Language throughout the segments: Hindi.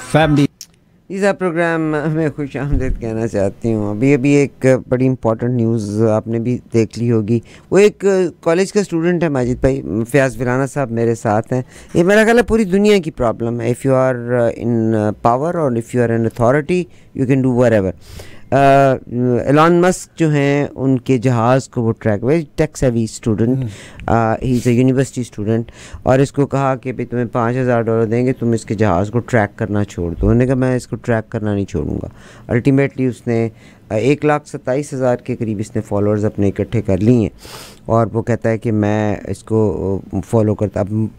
फैमिली। इस प्रोग्राम में खुश आमदीद कहना चाहती हूँ। अभी एक बड़ी इंपॉर्टेंट न्यूज़ आपने भी देख ली होगी। वो एक कॉलेज का स्टूडेंट है माजिद भाई, फयाज़ विलाना साहब मेरे साथ हैं। ये मेरा ख्याल है पूरी दुनिया की प्रॉब्लम है। If you are in power और if you are in authority you can do whatever. Elon Musk जो हैं उनके जहाज़ को वो track, very tech savvy student, he is a university student, और इसको कहा कि भाई तुम्हें $5000 देंगे, तुम इसके जहाज़ को ट्रैक करना छोड़ दो। उन्होंने कहा मैं इसको ट्रैक करना नहीं छोड़ूंगा। अल्टीमेटली उसने 1,27,000 के करीब इसने फॉलोअर्स अपने इकट्ठे कर लिए हैं, और वो कहता है कि मैं इसको फॉलो करता। अब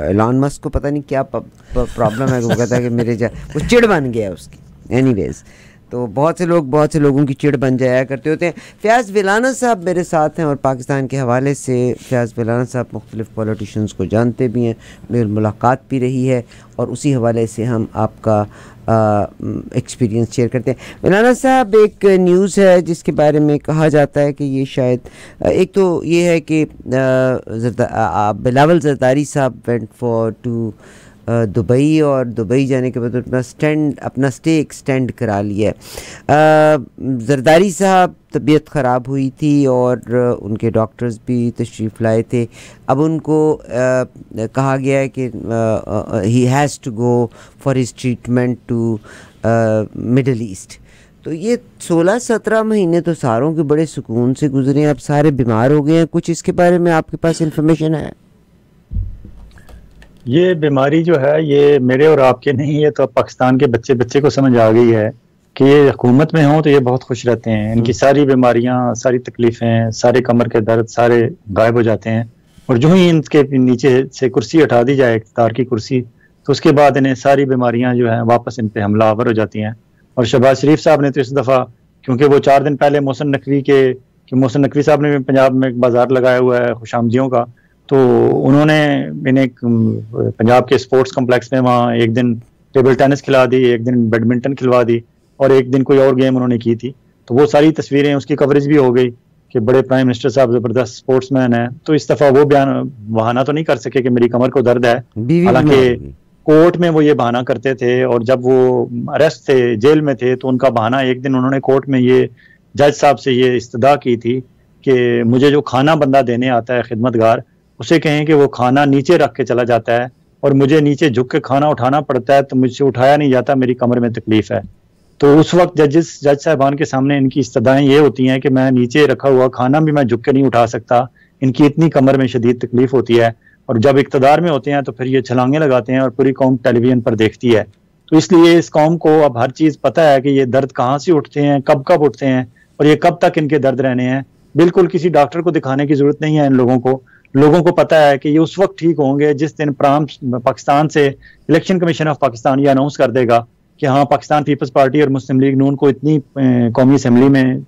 एलन मस्क को पता नहीं क्या प्रॉब्लम है, वो कहता है कि मेरे वो चिड़ बन गया उसकी। एनीवेज़, तो बहुत से लोगों की चिड़ बन जाया करते होते हैं। फयाज़ विलाना साहब मेरे साथ हैं, और पाकिस्तान के हवाले से फयाज़ विलाना साहब मुख्तलिफ़ पॉलिटिशियंस को जानते भी हैं, मेरी मुलाकात भी रही है, और उसी हवाले से हम आपका एक्सपीरियंस शेयर करते हैं। विलाना साहब, एक न्यूज़ है जिसके बारे में कहा जाता है कि ये शायद एक तो ये है कि बिलावल ज़रदारी साहब वेंट फॉर टू दुबई, और दुबई जाने के बाद अपना स्टे एक्सटेंड करा लिया है। ज़रदारी साहब तबीयत ख़राब हुई थी और उनके डॉक्टर्स भी तशरीफ़ लाए थे। अब उनको कहा गया है कि he has to go for his treatment to Middle East. तो ये 16-17 महीने तो सारों के बड़े सुकून से गुजरे हैं, अब सारे बीमार हो गए हैं। कुछ इसके बारे में आपके पास इंफॉर्मेशन है? ये बीमारी जो है ये मेरे और आपके नहीं है, तो पाकिस्तान के बच्चे को समझ आ गई है कि ये हुकूमत में हों तो ये बहुत खुश रहते हैं। इनकी सारी बीमारियां, सारी तकलीफें, सारे कमर के दर्द सारे गायब हो जाते हैं, और जो ही इनके नीचे से कुर्सी हटा दी जाए, इख्तियार की कुर्सी, तो उसके बाद इन्हें सारी बीमारियां जो हैं वापस इन पे हमलावर हो जाती हैं। और शहबाज शरीफ साहब ने तो इस दफ़ा, क्योंकि वो 4 दिन पहले मोहसिन नकवी साहब ने भी पंजाब में एक बाजार लगाया हुआ है खुशामदियों का, तो उन्होंने इन्हें पंजाब के स्पोर्ट्स कॉम्प्लेक्स में वहाँ एक दिन टेबल टेनिस खिला दी, एक दिन बैडमिंटन खिलवा दी, और एक दिन कोई और गेम उन्होंने की थी। तो वो सारी तस्वीरें, उसकी कवरेज भी हो गई कि बड़े प्राइम मिनिस्टर साहब ज़बरदस्त स्पोर्ट्समैन है। तो इस दफ़ा वो बहाना तो नहीं कर सके कि मेरी कमर को दर्द है, हालांकि कोर्ट में वो ये बहाना करते थे, और जब वो अरेस्ट थे, जेल में थे, तो उनका बहाना, एक दिन उन्होंने कोर्ट में ये जज साहब से ये इस्तदा की थी कि मुझे जो खाना बंदा देने आता है खिदमतगार, उसे कहें कि वो खाना नीचे रख के चला जाता है, और मुझे नीचे झुक के खाना उठाना पड़ता है, तो मुझसे उठाया नहीं जाता, मेरी कमर में तकलीफ है। तो उस वक्त जज साहबान के सामने इनकी इस्तदाएं ये होती हैं कि मैं नीचे रखा हुआ खाना भी मैं झुक के नहीं उठा सकता, इनकी इतनी कमर में शदीद तकलीफ होती है। और जब इक़्तिदार में होते हैं तो फिर ये छलांगे लगाते हैं, और पूरी कौम टेलीविजन पर देखती है। तो इसलिए इस कौम को अब हर चीज़ पता है कि ये दर्द कहाँ से उठते हैं, कब कब उठते हैं, और ये कब तक इनके दर्द रहने हैं। बिल्कुल किसी डॉक्टर को दिखाने की जरूरत नहीं है। इन लोगों को पता है कि ये उस वक्त ठीक होंगे जिस दिन पाकिस्तान से इलेक्शन कमीशन ऑफ पाकिस्तान ये अनाउंस कर देगा कि हाँ, पाकिस्तान पीपल्स पार्टी और मुस्लिम लीग नून को इतनी कौमी असम्बली में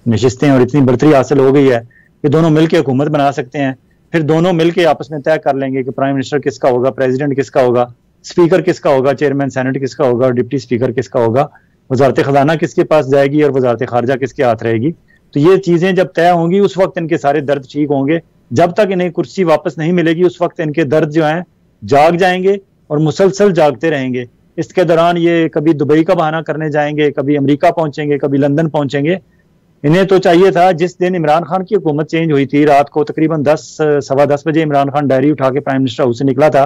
नशिस्तें और इतनी बढ़तरी हासिल हो गई है कि दोनों मिलकर हुकूमत बना सकते हैं। फिर दोनों मिलकर आपस में तय कर लेंगे कि प्राइम मिनिस्टर किसका होगा, प्रेसिडेंट किसका होगा, स्पीकर किसका होगा, चेयरमैन सेनेट किसका होगा, और डिप्टी स्पीकर किसका होगा, वजारत खजाना किसके पास जाएगी और वजारत खारजा किसके हाथ रहेगी। तो ये चीजें जब तय होंगी उस वक्त इनके सारे दर्द ठीक होंगे। जब तक इन्हें कुर्सी वापस नहीं मिलेगी उस वक्त इनके दर्द जो हैं जाग जाएंगे और मुसलसल जागते रहेंगे। इसके दौरान ये कभी दुबई का बहाना करने जाएंगे, कभी अमेरिका पहुंचेंगे, कभी लंदन पहुंचेंगे। इन्हें तो चाहिए था, जिस दिन इमरान खान की हुकूमत चेंज हुई थी, रात को तकरीबन 10-10:15 बजे इमरान खान डायरी उठा के प्राइम मिनिस्टर हाउस से निकला था,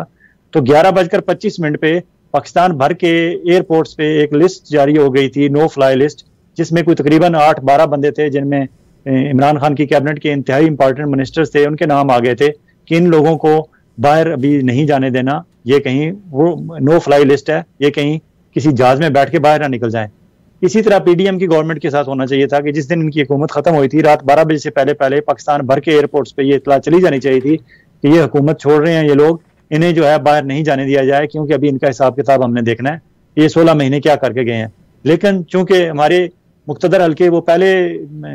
तो 11:25 पे पाकिस्तान भर के एयरपोर्ट्स पे एक लिस्ट जारी हो गई थी, नो फ्लाई लिस्ट, जिसमें कोई तकरीबन 8-12 बंदे थे, जिनमें इमरान खान की कैबिनेट के इंतहाई इंपॉर्टेंट मिनिस्टर्स थे। उनके नाम आ गए थे कि इन लोगों को बाहर अभी नहीं जाने देना, ये कहीं वो नो फ्लाई लिस्ट है, ये कहीं किसी जहाज में बैठ के बाहर ना निकल जाए। इसी तरह पीडीएम की गवर्नमेंट के साथ होना चाहिए था कि जिस दिन इनकी हुकूमत खत्म हुई थी, रात 12 बजे से पहले पाकिस्तान भर के एयरपोर्ट्स पे ये इतला चली जानी चाहिए थी कि ये हुकूमत छोड़ रहे हैं ये लोग, इन्हें जो है बाहर नहीं जाने दिया जाए, क्योंकि अभी इनका हिसाब किताब हमने देखना है, ये 16 महीने क्या करके गए हैं। लेकिन चूंकि हमारे मुक्तदर हल्के वो पहले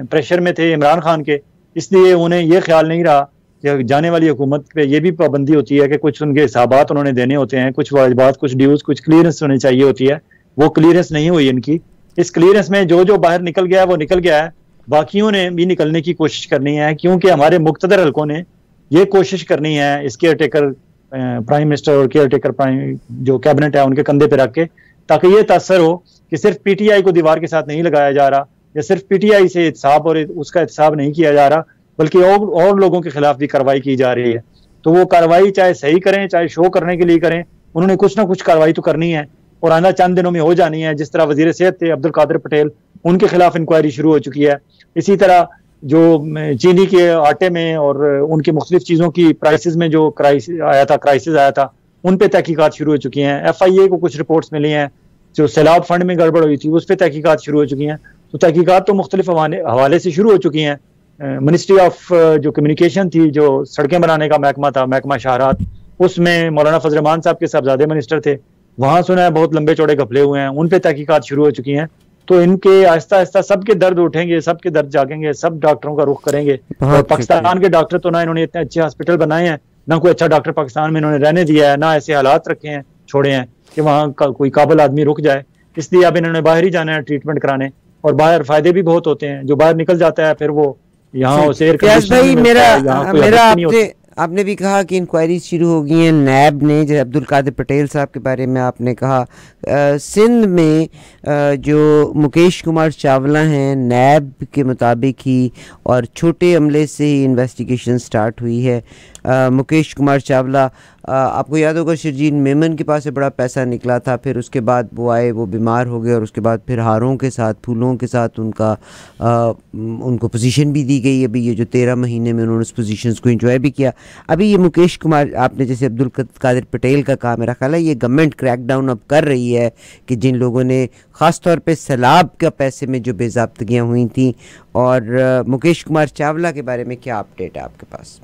प्रेशर में थे इमरान खान के, इसलिए उन्हें यह ख्याल नहीं रहा कि जाने वाली हुकूमत पे ये भी पाबंदी होती है कि कुछ उनके हिसाबात उन्होंने देने होते हैं, कुछ वाजिबात, कुछ ड्यूज, कुछ क्लियरेंस होनी चाहिए होती है। वो क्लियरेंस नहीं हुई इनकी। इस क्लियरेंस में जो जो बाहर निकल गया है वो निकल गया है, बाकियों ने भी निकलने की कोशिश करनी है, क्योंकि हमारे मुक्तदर हल्कों ने ये कोशिश करनी है इस केयर टेकर प्राइम मिनिस्टर और केयर टेकर प्राइम जो कैबिनेट है उनके कंधे पे रख के, ताकि ये तासर हो कि सिर्फ पीटीआई को दीवार के साथ नहीं लगाया जा रहा, या सिर्फ पीटीआई से एहतसाब और उसका एहतसाब नहीं किया जा रहा, बल्कि और लोगों के खिलाफ भी कार्रवाई की जा रही है। तो वो कार्रवाई चाहे सही करें चाहे शो करने के लिए करें, उन्होंने कुछ ना कुछ कार्रवाई तो करनी है और आना चंद दिनों में हो जानी है। जिस तरह वजीर सेहत थे अब्दुल कादिर पटेल, उनके खिलाफ इंक्वायरी शुरू हो चुकी है। इसी तरह जो चीनी के आटे में और उनकी मुख्तलिफ चीज़ों की प्राइसेस में जो क्राइसिस आया था उन पे तहकीकात शुरू हो चुकी हैं। FIA को कुछ रिपोर्ट्स मिली हैं, जो सैलाब फंड में गड़बड़ हुई थी उस पर तहकीकात शुरू हो चुकी हैं। तो तहकीकात तो मुख्तलिफ हवाले से शुरू हो चुकी हैं। मिनिस्ट्री ऑफ जो कम्युनिकेशन थी, जो सड़कें बनाने का महकमा था, महकमा शाहरात, उसमें मौलाना फजल रहमान साहब के साहबजादे मिनिस्टर थे, वहाँ सुना है बहुत लंबे चौड़े घपले हुए हैं, उन पे तहकीकात शुरू हो चुकी हैं। तो इनके आहिस्ता आहिस्ता सबके दर्द उठेंगे, सबके दर्द जागेंगे, सब डॉक्टरों का रुख करेंगे। और पाकिस्तान के डॉक्टर तो ना इन्होंने इतने अच्छे हॉस्पिटल बनाए हैं, ना कोई अच्छा डॉक्टर पाकिस्तान में इन्होंने रहने दिया है, ना ऐसे हालात रखे हैं छोड़े हैं कि वहाँ कोई काबिल आदमी रुक जाए। इसलिए अब इन्होंने बाहर ही जाना है ट्रीटमेंट कराने, और बाहर फायदे भी बहुत होते हैं। जो बाहर निकल जाता है फिर वो यहाँ उसे भाई मेरा आपने भी कहा कि इंक्वायरी शुरू हो गई है नैब ने, जैसे अब्दुल कादिर पटेल साहब के बारे में आपने कहा। सिंध में जो मुकेश कुमार चावला हैं, नैब के मुताबिक ही और छोटे अमले से ही इन्वेस्टिगेशन स्टार्ट हुई है। मुकेश कुमार चावला, आपको याद होगा शर्जील मेमन के पास से बड़ा पैसा निकला था, फिर उसके बाद वो आए, वो बीमार हो गए और उसके बाद फिर हारों के साथ, फूलों के साथ उनको पोजीशन भी दी गई। अभी ये जो 13 महीने में उन्होंने उस पोजीशन को एंजॉय भी किया। अभी ये मुकेश कुमार, आपने जैसे अब्दुल कादिर पटेल का कहा, मेरा ख्याल है ये गवर्नमेंट क्रैकडाउन अब कर रही है कि जिन लोगों ने ख़ास तौर पे सैलाब का पैसे में जो बेज़ाब्तगियाँ हुई थी। और मुकेश कुमार चावला के बारे में क्या अपडेट है आपके पास?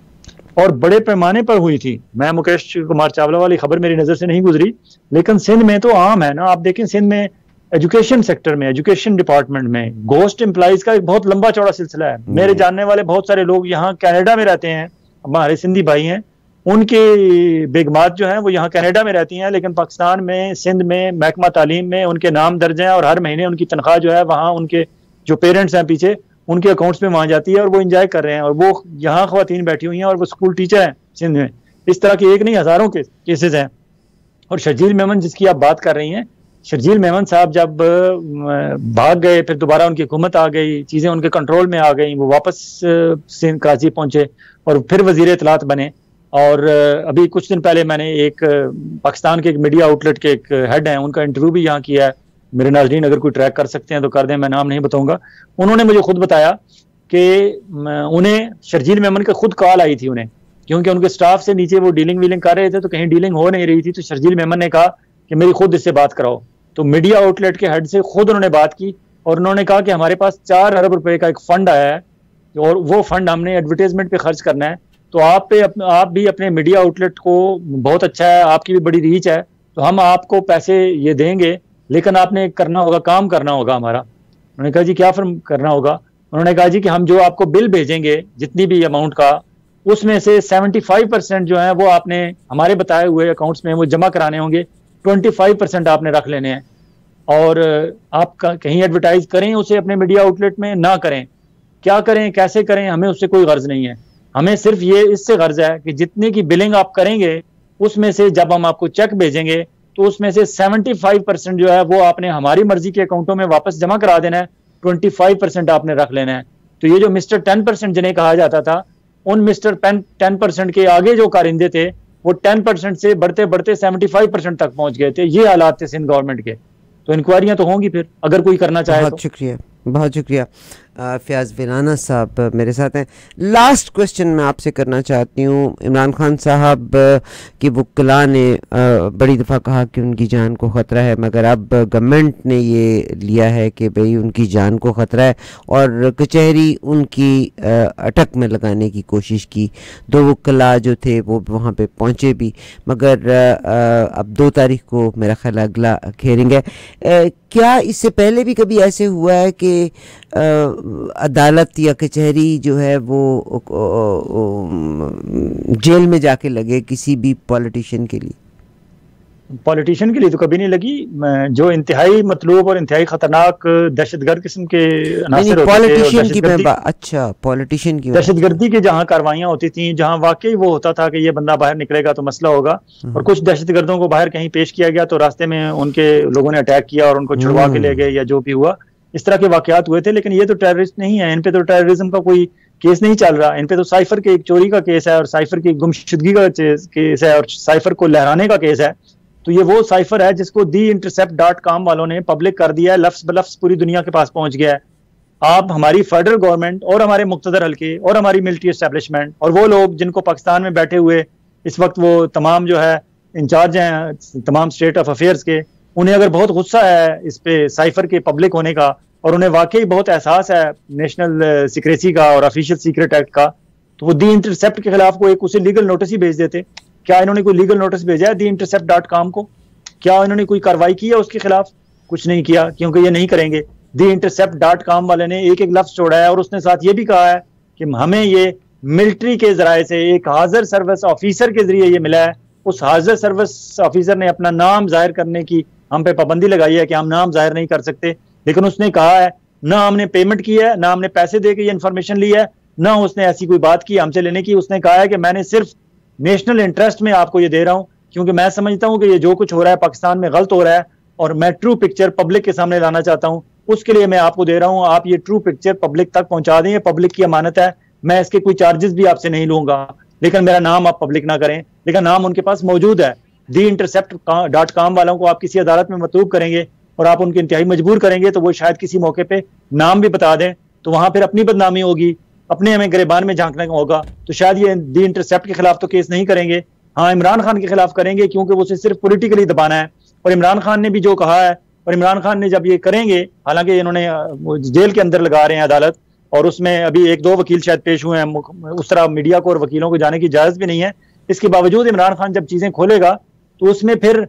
और बड़े पैमाने पर हुई थी। मैं मुकेश कुमार चावला वाली खबर मेरी नज़र से नहीं गुजरी, लेकिन सिंध में तो आम है ना। आप देखें सिंध में एजुकेशन सेक्टर में, एजुकेशन डिपार्टमेंट में गोस्ट एम्प्लॉइज का एक बहुत लंबा चौड़ा सिलसिला है। मेरे जानने वाले बहुत सारे लोग यहाँ कनाडा में रहते हैं, हमारे सिंधी भाई हैं, उनके बेगमात जो हैं वो यहाँ कनाडा में रहती हैं, लेकिन पाकिस्तान में सिंध में महकमा तालीम में उनके नाम दर्ज हैं और हर महीने उनकी तनख्वाह जो है वहाँ उनके जो पेरेंट्स हैं पीछे उनके अकाउंट्स में वहाँ जाती है और वो एंजॉय कर रहे हैं। और वो यहाँ ख्वातीन बैठी हुई हैं और वो स्कूल टीचर हैं सिंध में। इस तरह के एक नहीं हज़ारों के केसेस हैं। और शर्जील मेमन जिसकी आप बात कर रही हैं, शर्जील मेमन साहब जब भाग गए, फिर दोबारा उनकी हुकूमत आ गई, चीज़ें उनके कंट्रोल में आ गई, वो वापस सिंध कराची पहुँचे और फिर वज़ीर इत्तलात बने। और अभी कुछ दिन पहले मैंने एक पाकिस्तान के एक मीडिया आउटलेट के एक हेड हैं, उनका इंटरव्यू भी यहाँ किया है। मेरे नाज़रीन अगर कोई ट्रैक कर सकते हैं तो कर दें, मैं नाम नहीं बताऊंगा। उन्होंने मुझे खुद बताया कि उन्हें शर्जील मेमन के खुद कॉल आई थी उन्हें, क्योंकि उनके स्टाफ से नीचे वो डीलिंग कर रहे थे, तो कहीं डीलिंग हो नहीं रही थी। तो शर्जील मेमन ने कहा कि मेरी खुद इससे बात कराओ। तो मीडिया आउटलेट के हेड से खुद उन्होंने बात की और उन्होंने कहा कि हमारे पास 4 अरब रुपए का एक फंड आया है और वो फंड हमने एडवर्टाइजमेंट पे खर्च करना है। तो आप भी अपने मीडिया आउटलेट को, बहुत अच्छा है, आपकी भी बड़ी रीच है, तो हम आपको पैसे ये देंगे, लेकिन आपने करना होगा, काम करना होगा हमारा। उन्होंने कहा जी क्या फर्म करना होगा? उन्होंने कहा जी कि हम जो आपको बिल भेजेंगे जितनी भी अमाउंट का, उसमें से 75% जो है वो आपने हमारे बताए हुए अकाउंट्स में वो जमा कराने होंगे, 25% आपने रख लेने हैं। और आप कहीं एडवर्टाइज करें उसे अपने मीडिया आउटलेट में, ना करें, क्या करें कैसे करें, हमें उससे कोई गर्ज नहीं है। हमें सिर्फ ये इससे गर्ज है कि जितनी की बिलिंग आप करेंगे उसमें से जब हम आपको चेक भेजेंगे तो उसमें से 75% जो है वो आपने हमारी मर्जी के अकाउंटों में वापस जमा करा देना है, 25% आपने रख लेना है। तो ये जो मिस्टर 10% जिन्हें कहा जाता था, उन मिस्टर 10% के आगे जो कारिंदे थे वो 10% से बढ़ते बढ़ते 75% तक पहुंच गए थे। ये हालात थे सिंध गवर्नमेंट के। तो इंक्वायरियां तो होंगी फिर अगर कोई करना चाहे। बहुत शुक्रिया, बहुत शुक्रिया। फ़याज़ विलाना साहब मेरे साथ हैं। लास्ट क्वेश्चन मैं आपसे करना चाहती हूँ। इमरान खान साहब की वकला ने बड़ी दफ़ा कहा कि उनकी जान को ख़तरा है, मगर अब गवर्नमेंट ने ये लिया है कि भाई उनकी जान को ख़तरा है और कचहरी उनकी अटक में लगाने की कोशिश की। 2 वकला जो थे वो वहाँ पे पहुँचे भी, मगर अब 2 तारीख को मेरा ख्याल अगला हियरिंग है। क्या इससे पहले भी कभी ऐसे हुआ है कि अदालत या कचहरी जो है वो जेल में जाके लगे किसी भी पॉलिटिशियन के लिए? पॉलिटिशियन के लिए तो कभी नहीं लगी। जो इंतहाई मतलूब और इंतहाई खतरनाक दहशतगर्द किस्म के अनासर होते थे, पॉलिटिशियन की मैं अच्छा पॉलिटिशियन की दहशतगर्दी की जहाँ कार्रवाइयाँ होती थी, जहाँ वाकई वो होता था कि ये बंदा बाहर निकलेगा तो मसला होगा, और कुछ दहशतगर्दों को बाहर कहीं पेश किया गया तो रास्ते में उनके लोगों ने अटैक किया और उनको छुड़वा के ले गए या जो भी हुआ, इस तरह के वाकयात हुए थे। लेकिन ये तो टेररिस्ट नहीं है, इन पे तो टेररिज्म का कोई केस नहीं चल रहा, इन पे तो साइफर के एक चोरी का केस है और साइफर की गुमशुदगी का केस है और साइफर को लहराने का केस है। तो ये वो साइफर है जिसको TheIntercept.com वालों ने पब्लिक कर दिया है, लफ्ज बलफ्ज पूरी दुनिया के पास पहुंच गया है। आप हमारी फेडरल गवर्नमेंट और हमारे मुक्तदर हल्के और हमारी मिलिट्री एस्टेब्लिशमेंट और वो लोग जिनको पाकिस्तान में बैठे हुए इस वक्त वो तमाम जो है इंचार्ज हैं तमाम स्टेट ऑफ अफेयर्स के, उन्हें अगर बहुत गुस्सा है इस पे साइफर के पब्लिक होने का और उन्हें वाकई बहुत एहसास है नेशनल सीक्रेसी का और ऑफिशियल सीक्रेट एक्ट का, तो वो TheIntercept के खिलाफ को एक उसे लीगल नोटिस ही भेज देते। क्या इन्होंने कोई लीगल नोटिस भेजा है TheIntercept.com को? क्या इन्होंने कोई कार्रवाई की है उसके खिलाफ? कुछ नहीं किया, क्योंकि ये नहीं करेंगे। TheIntercept.com वाले ने एक एक लफ्ज छोड़ा है और उसने साथ ये भी कहा है कि हमें ये मिलिट्री के जराए से एक हाजिर सर्विस ऑफिसर के जरिए ये मिला है। उस हाजिर सर्विस ऑफिसर ने अपना नाम जाहिर करने की हम पे पाबंदी लगाई है कि हम नाम जाहिर नहीं कर सकते, लेकिन उसने कहा है ना हमने पेमेंट की है, ना हमने पैसे दे के ये इन्फॉर्मेशन ली है, ना उसने ऐसी कोई बात की हमसे लेने की। उसने कहा है कि मैंने सिर्फ नेशनल इंटरेस्ट में आपको ये दे रहा हूँ, क्योंकि मैं समझता हूँ कि ये जो कुछ हो रहा है पाकिस्तान में गलत हो रहा है और मैं ट्रू पिक्चर पब्लिक के सामने लाना चाहता हूँ, उसके लिए मैं आपको दे रहा हूँ। आप ये ट्रू पिक्चर पब्लिक तक पहुंचा दें, पब्लिक की अमानत है, मैं इसके कोई चार्जेस भी आपसे नहीं लूंगा, लेकिन मेरा नाम आप पब्लिक ना करें। लेकिन नाम उनके पास मौजूद है। TheIntercept.com वालों को आप किसी अदालत में मतलूब करेंगे और आप उनके इंतहाई मजबूर करेंगे तो वो शायद किसी मौके पे नाम भी बता दें, तो वहां फिर अपनी बदनामी होगी, अपने हमें गिरबान में झांकना होगा। तो शायद ये TheIntercept के खिलाफ तो केस नहीं करेंगे, हाँ इमरान खान के खिलाफ करेंगे, क्योंकि वो उसे सिर्फ पॉलिटिकली दबाना है। और इमरान खान ने भी जो कहा है, और इमरान खान ने जब ये करेंगे, हालांकि इन्होंने जेल के अंदर लगा रहे हैं अदालत, और उसमें अभी एक दो वकील शायद पेश हुए हैं, उस तरह मीडिया को और वकीलों को जाने की इजाजत भी नहीं है। इसके बावजूद इमरान खान जब चीजें खोलेगा तो उसमें फिर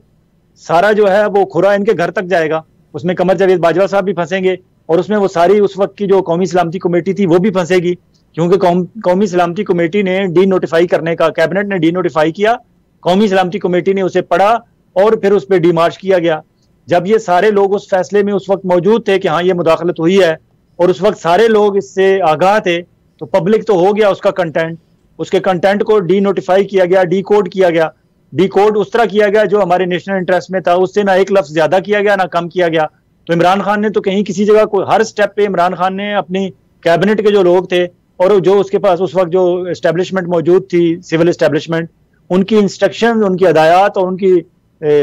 सारा जो है वो खुरा इनके घर तक जाएगा, उसमें कमर जावेद बाजवा साहब भी फंसेंगे और उसमें वो सारी उस वक्त की जो कौमी सलामती कमेटी थी वो भी फंसेगी, क्योंकि कौमी सलामती कमेटी ने डी-नोटिफाई करने का, कैबिनेट ने डी-नोटिफाई किया, कौमी सलामती कमेटी ने उसे पढ़ा और फिर उस पर डीमार्च किया गया। जब ये सारे लोग उस फैसले में उस वक्त मौजूद थे कि हाँ ये मुदाखलत हुई है और उस वक्त सारे लोग इससे आगाह थे, तो पब्लिक तो हो गया उसका कंटेंट, उसके कंटेंट को डी-नोटिफाई किया गया, डी-कोड किया गया। डी-कोड उस तरह किया गया जो हमारे नेशनल इंटरेस्ट में था, उससे ना एक लफ्ज ज्यादा किया गया ना कम किया गया। तो इमरान खान ने तो कहीं किसी जगह को हर स्टेप पे इमरान खान ने अपनी कैबिनेट के जो लोग थे और जो उसके पास उस वक्त जो एस्टेब्लिशमेंट मौजूद थी, सिविल एस्टेब्लिशमेंट, उनकी इंस्ट्रक्शन, उनकी हदायत और उनकी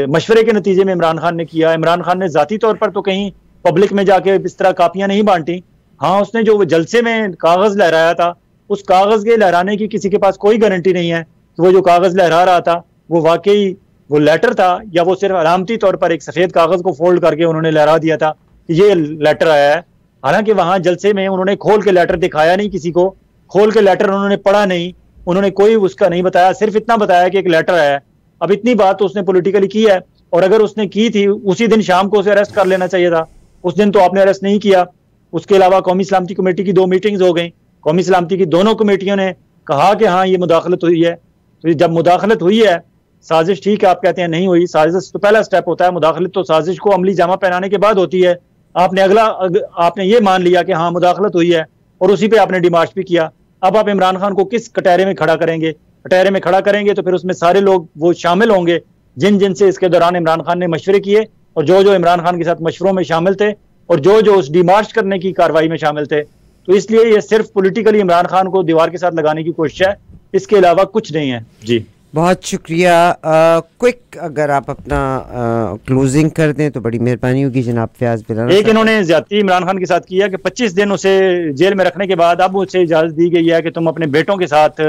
मशवरे के नतीजे में इमरान खान ने किया। इमरान खान ने जाती तौर पर तो कहीं पब्लिक में जाके इस तरह कापियां नहीं बांटी। हाँ, उसने जो जलसे में कागज लहराया था, उस कागज के लहराने की किसी के पास कोई गारंटी नहीं है कि वो जो कागज लहरा रहा था वो वाकई वो लेटर था या वो सिर्फ अलामती तौर पर एक सफेद कागज को फोल्ड करके उन्होंने लहरा दिया था कि ये लेटर आया है। हालांकि वहां जलसे में उन्होंने खोल के लेटर दिखाया नहीं, किसी को खोल के लेटर उन्होंने पढ़ा नहीं, उन्होंने कोई उसका नहीं बताया, सिर्फ इतना बताया कि एक लेटर आया है। अब इतनी बात तो उसने पॉलिटिकली की है, और अगर उसने की थी उसी दिन शाम को उसे अरेस्ट कर लेना चाहिए था, उस दिन तो आपने अरेस्ट नहीं किया। उसके अलावा कौमी सलामती कमेटी की 2 मीटिंग्स हो गई, कौमी सलामती की दोनों कमेटियों ने कहा कि हाँ ये मुदाखलत हुई है। तो जब मुदाखलत हुई है, साजिश ठीक है आप कहते हैं नहीं हुई, साजिश तो पहला स्टेप होता है, मुदाखलत तो साजिश को अमली जामा पहनाने के बाद होती है। आपने ये मान लिया कि हाँ मुदाखलत हुई है और उसी पे आपने डिमार्च भी किया। अब आप इमरान खान को किस कटहरे में खड़ा करेंगे? कटहरे में खड़ा करेंगे तो फिर उसमें सारे लोग वो शामिल होंगे जिन जिन से इसके दौरान इमरान खान ने मशवरे किए और जो जो इमरान खान के साथ मशवरों में शामिल थे और जो जो उस डिमार्च करने की कार्रवाई में शामिल थे। तो इसलिए ये सिर्फ पॉलिटिकली इमरान खान को दीवार के साथ लगाने की कोशिश है, इसके अलावा कुछ नहीं है। जी बहुत शुक्रिया। क्विक अगर आप अपना क्लोजिंग कर दें तो बड़ी मेहरबानी होगी जनाब फयाज विलाना। एक इन्होंने ज्यादती इमरान खान के साथ किया कि 25 दिन उसे जेल में रखने के बाद अब उसे इजाजत दी गई है कि तुम अपने बेटों के साथ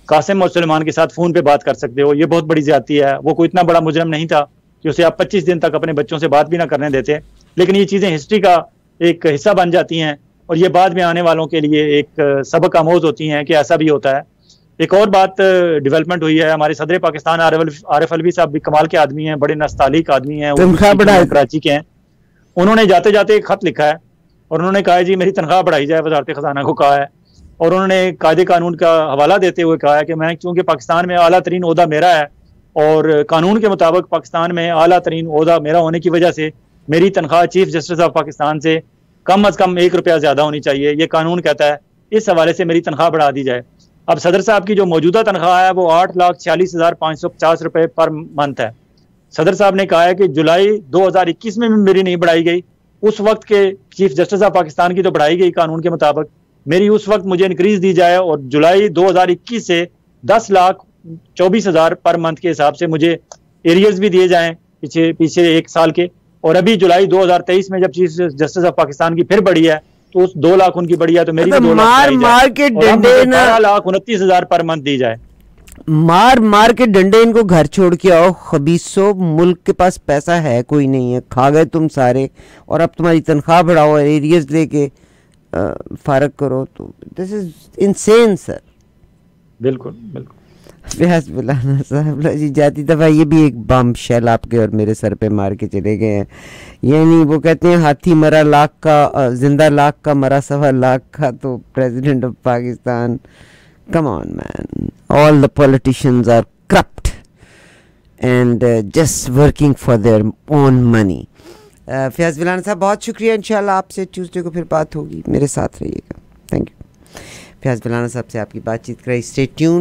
कासिम और सुलेमान के साथ फोन पे बात कर सकते हो। ये बहुत बड़ी ज्यादती है। वो कोई इतना बड़ा मुजरिम नहीं था कि उसे आप 25 दिन तक अपने बच्चों से बात भी ना करने देते, लेकिन ये चीजें हिस्ट्री का एक हिस्सा बन जाती हैं और ये बाद में आने वालों के लिए एक सबक आमोज होती हैं कि ऐसा भी होता है। एक और बात डेवलपमेंट हुई है, हमारे सदर पाकिस्तान आरिफ अलवी साहब भी कमाल के आदमी हैं, बड़े नस्तालिक आदमी हैं, कराची के हैं। उन्होंने जाते जाते एक खत लिखा है और उन्होंने कहा है जी मेरी तनख्वाह बढ़ाई जाए, वजारत खजाना को कहा है। और उन्होंने कायदे कानून का हवाला देते हुए कहा है कि मैं चूंकि पाकिस्तान में आला तरीन ओहदा मेरा है और कानून के मुताबिक पाकिस्तान में आला तरीन ओहदा मेरा होने की वजह से मेरी तनख्वाह चीफ जस्टिस ऑफ पाकिस्तान से कम अज़ कम ₹1 ज़्यादा होनी चाहिए, ये कानून कहता है। इस हवाले से मेरी तनख्वाह बढ़ा दी जाए। अब सदर साहब की जो मौजूदा तनख्वाह है वो ₹8,46,550 पर मंथ है। सदर साहब ने कहा है कि जुलाई 2021 में भी मेरी नहीं बढ़ाई गई। उस वक्त के चीफ जस्टिस ऑफ पाकिस्तान की तो बढ़ाई गई कानून के मुताबिक, मेरी उस वक्त मुझे इंक्रीज दी जाए और जुलाई 2021 से 10,24,000 पर मंथ के हिसाब से मुझे एरियर्स भी दिए जाएं पीछे 1 साल के। और अभी जुलाई 2023 में जब चीफ जस्टिस ऑफ पाकिस्तान की फिर बढ़ी है तो उस 2 लाख उनकी बढ़ी है, तो मेरी 2 लाख 12,29,000 पर मंथ दी जाए। मार के डंडे इनको घर छोड़ के आओ खबीसो, मुल्क के पास पैसा है कोई नहीं है, खा गए तुम सारे, और अब तुम्हारी तनख्वाह बढ़ाओ, एरियर्स लेके फारग करो, तो दिस इज इनसेन सर। बिल्कुल बिल्कुल। फयाज विलाना साहब जी, जाती दफ़ा ये भी एक बम शेल आपके और मेरे सर पे मार के चले गए हैं। यानी वो कहते हैं हाथी मरा लाख का, जिंदा लाख का, मरा 1.25 लाख का, तो president of Pakistan, come on man, all the politicians are corrupt and just working for their own money। Fayaz Vilana साहब बहुत शुक्रिया, इंशाल्लाह आपसे ट्यूसडे को फिर बात होगी, मेरे साथ रहिएगा। Thank you. फयाज विलाना साहब से आपकी बातचीत कराई। Stay tune.